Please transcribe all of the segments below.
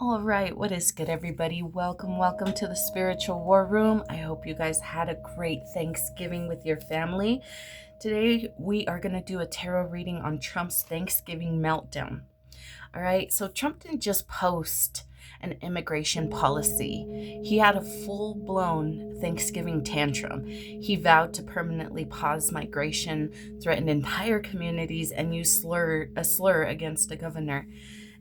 All right, what is good, everybody? Welcome to the Spiritual War Room. I hope you guys had a great Thanksgiving with your family. Today, we are going to do a tarot reading on Trump's Thanksgiving meltdown. All right, so Trump didn't just post an immigration policy, he had a full blown Thanksgiving tantrum. He vowed to permanently pause migration, threatened entire communities, and used a slur against the governor,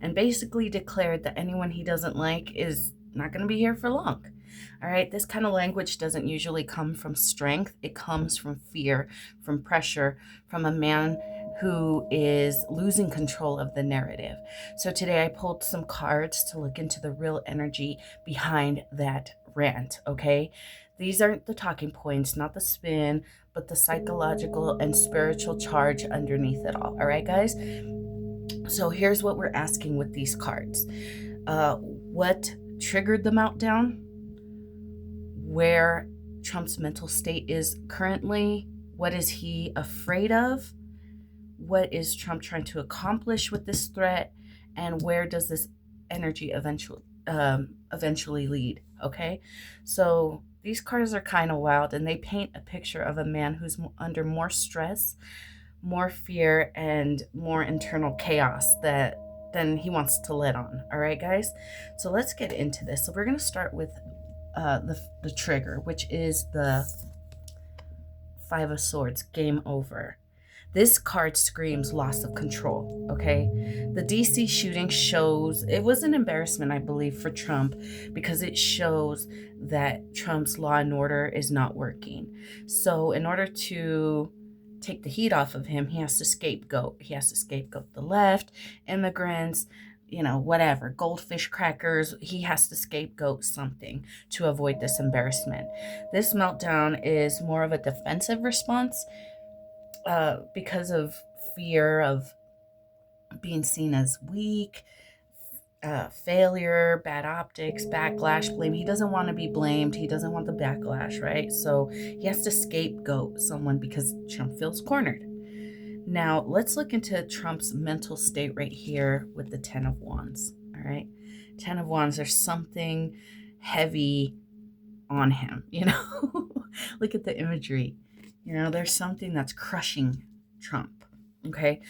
and basically declared that anyone he doesn't like is not going to be here for long. All right, this kind of language doesn't usually come from strength. It comes from fear, from pressure, from a man who is losing control of the narrative. So today I pulled some cards to look into the real energy behind that rant, okay? These aren't the talking points, not the spin, but the psychological and spiritual charge underneath it all right, guys? So here's what we're asking with these cards. What triggered the meltdown? Where Trump's mental state is currently? What is he afraid of? What is Trump trying to accomplish with this threat? And where does this energy eventually lead? Okay, so these cards are kind of wild, and they paint a picture of a man who's under more stress, more fear, and more internal chaos than he wants to let on. All right, guys, so let's get into this. So we're going to start with the trigger, which is the Five of Swords. Game over. This card screams loss of control, okay? The DC shooting shows, it was an embarrassment, I believe, for Trump, because it shows that Trump's law and order is not working. So in order to take the heat off of him, he has to scapegoat. He has to scapegoat the left, immigrants, whatever, goldfish crackers. He has to scapegoat something to avoid this embarrassment. This meltdown is more of a defensive response because of fear of being seen as weak, failure, bad optics, backlash, blame. He doesn't want to be blamed. He doesn't want the backlash, right? So he has to scapegoat someone because Trump feels cornered. Now, let's look into Trump's mental state right here with the Ten of Wands, all right? Ten of Wands, there's something heavy on him, Look at the imagery. There's something that's crushing Trump, okay?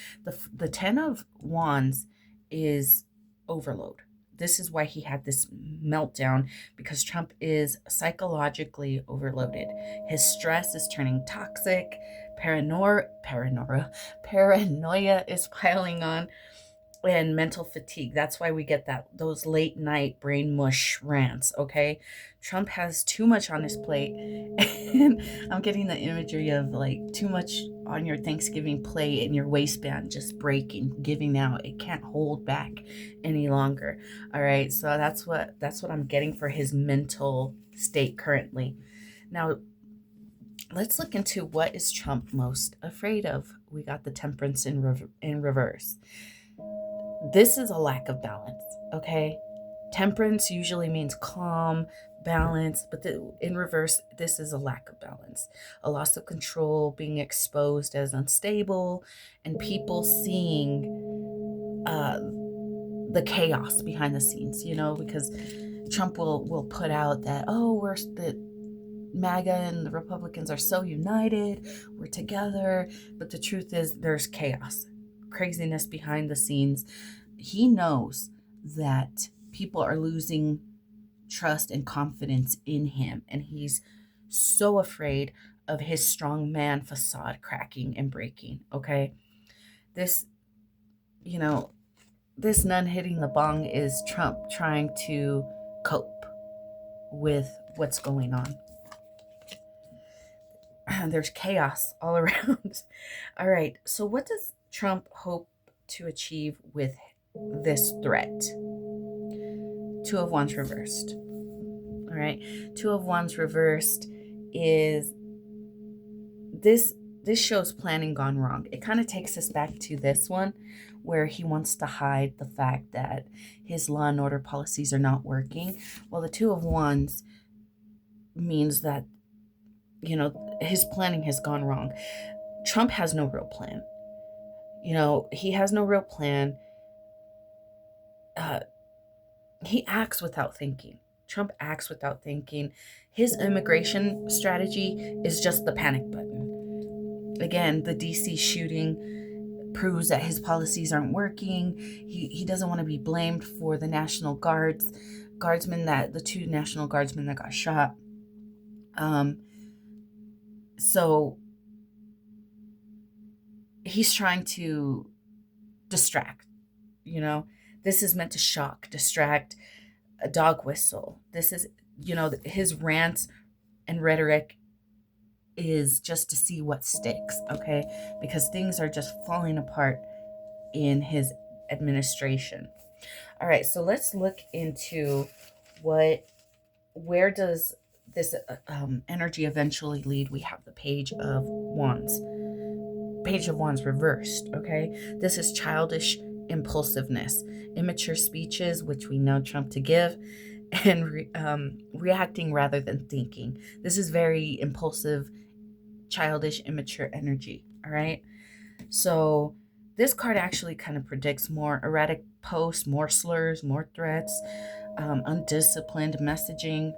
The Ten of Wands is overload. This is why he had this meltdown, because Trump is psychologically overloaded. His stress is turning toxic. Paranoia is piling on, and mental fatigue. That's why we get those late night brain mush rants, okay? Trump has too much on his plate. And I'm getting the imagery of like too much on your Thanksgiving plate and your waistband just breaking, giving out. It can't hold back any longer. All right? So that's what I'm getting for his mental state currently. Now, let's look into what is Trump most afraid of. We got the Temperance in reverse. This is a lack of balance, okay? Temperance usually means calm, balance, but in reverse, this is a lack of balance, a loss of control, being exposed as unstable, and people seeing the chaos behind the scenes, because Trump will put out that, the MAGA and the Republicans are so united, we're together, but the truth is there's chaos, craziness behind the scenes. He knows that people are losing trust and confidence in him, and he's so afraid of his strong man facade cracking and breaking, okay? This, this nun hitting the bong is Trump trying to cope with what's going on. There's chaos all around. All right, so what does Trump hope to achieve with this threat? Two of Wands reversed. All right, Two of Wands reversed is this shows planning gone wrong. It kind of takes us back to this one where he wants to hide the fact that his law and order policies are not working. Well, the Two of Wands means that his planning has gone wrong. Trump has no real plan. He has no real plan. he acts without thinking. Trump acts without thinking. His immigration strategy is just the panic button. Again, the DC shooting proves that his policies aren't working. He doesn't want to be blamed for the National Guardsmen, that the 2 National Guardsmen that got shot. So he's trying to distract, you know. This is meant to shock, distract, a dog whistle. This is, his rants and rhetoric is just to see what sticks, okay? Because things are just falling apart in his administration. All right, so let's look into where does this energy eventually lead. We have the Page of Wands. Page of Wands reversed, okay? This is childish impulsiveness, immature speeches, which we know Trump to give, and reacting rather than thinking. This is very impulsive, childish, immature energy, all right? So this card actually kind of predicts more erratic posts, more slurs, more threats, undisciplined messaging.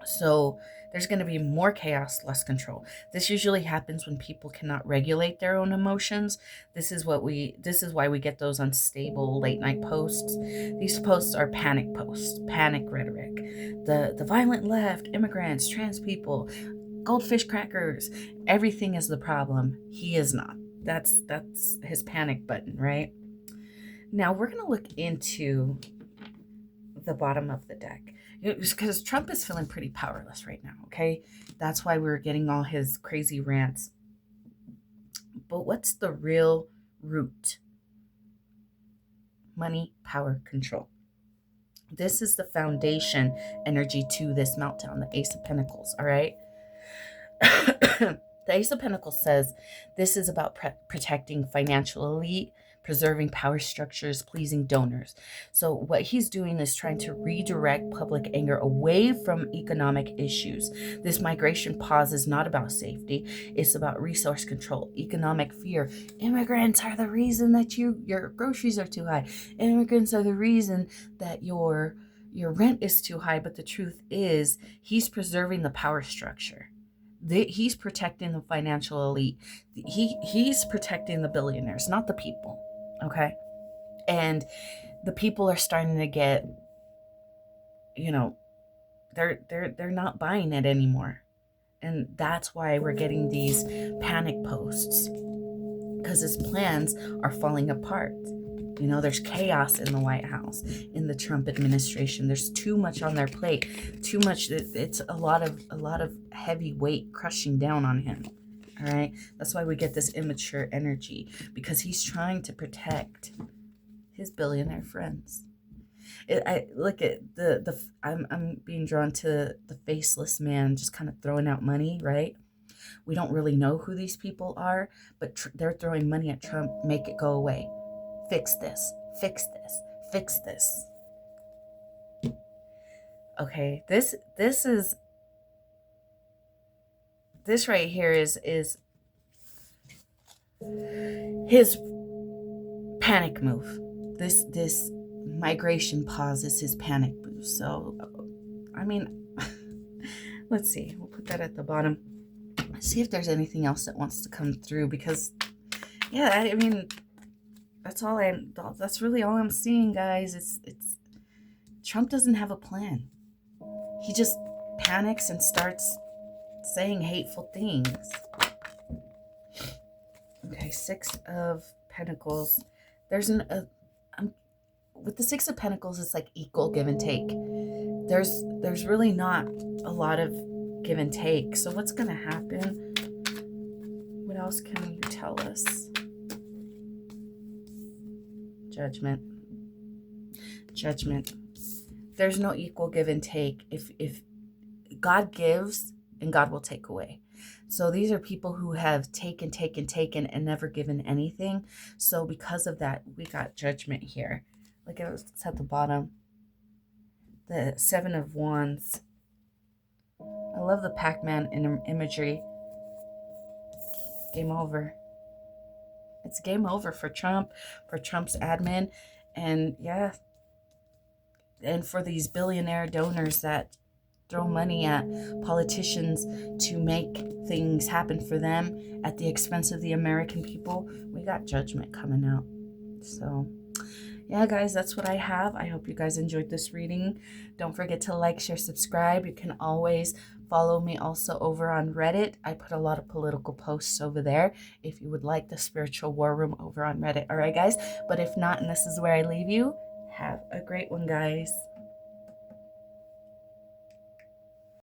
So there's going to be more chaos, less control. This usually happens when people cannot regulate their own emotions. This is why we get those unstable late night posts. These posts are panic posts, panic rhetoric. The violent left, immigrants, trans people, goldfish crackers, everything is the problem. He is not. That's his panic button, right? Now we're going to look into the bottom of the deck. Because Trump is feeling pretty powerless right now, okay? That's why we're getting all his crazy rants. But what's the real root? Money, power, control. This is the foundation energy to this meltdown, the Ace of Pentacles, all right? The Ace of Pentacles says this is about protecting financial elite, preserving power structures, pleasing donors. So what he's doing is trying to redirect public anger away from economic issues. This migration pause is not about safety. It's about resource control, economic fear. Immigrants are the reason that your groceries are too high. Immigrants are the reason that your rent is too high. But the truth is, he's preserving the power structure. He's protecting the financial elite. He's protecting the billionaires, not the people. Okay. And the people are starting to get, they're not buying it anymore. And that's why we're getting these panic posts, because his plans are falling apart. There's chaos in the White House, in the Trump administration. There's too much on their plate, too much. It's a lot of heavy weight crushing down on him. All right. That's why we get this immature energy, because he's trying to protect his billionaire friends. I look at I'm being drawn to the faceless man just kind of throwing out money, right? We don't really know who these people are, but they're throwing money at Trump. Make it go away. Fix this. Fix this. Fix this. Okay, this right here is his panic move. This migration pause is his panic move. So, I mean, let's see. We'll put that at the bottom. Let's see if there's anything else that wants to come through, because, yeah, I mean, that's really all I'm seeing, guys. It's Trump doesn't have a plan. He just panics and starts saying hateful things. Okay, 6 of Pentacles. There's with the 6 of Pentacles, it's like equal give and take. There's really not a lot of give and take. So what's going to happen? What else can you tell us? Judgment. There's no equal give and take. If God gives, and God will take away. So these are people who have taken and never given anything. So because of that, we got judgment here. Look at it's at the bottom. The 7 of Wands. I love the Pac-Man imagery. Game over. It's game over for Trump, for Trump's admin. And yeah, And for these billionaire donors that throw money at politicians to make things happen for them at the expense of the American people, we got judgment coming out. So yeah, guys, that's what I have. I hope you guys enjoyed this reading. Don't forget to like, share, subscribe. You can always follow me also over on Reddit. I put a lot of political posts over there if you would like the Spiritual War Room over on Reddit. All right, guys? But if not, and this is where I leave you, have a great one, guys.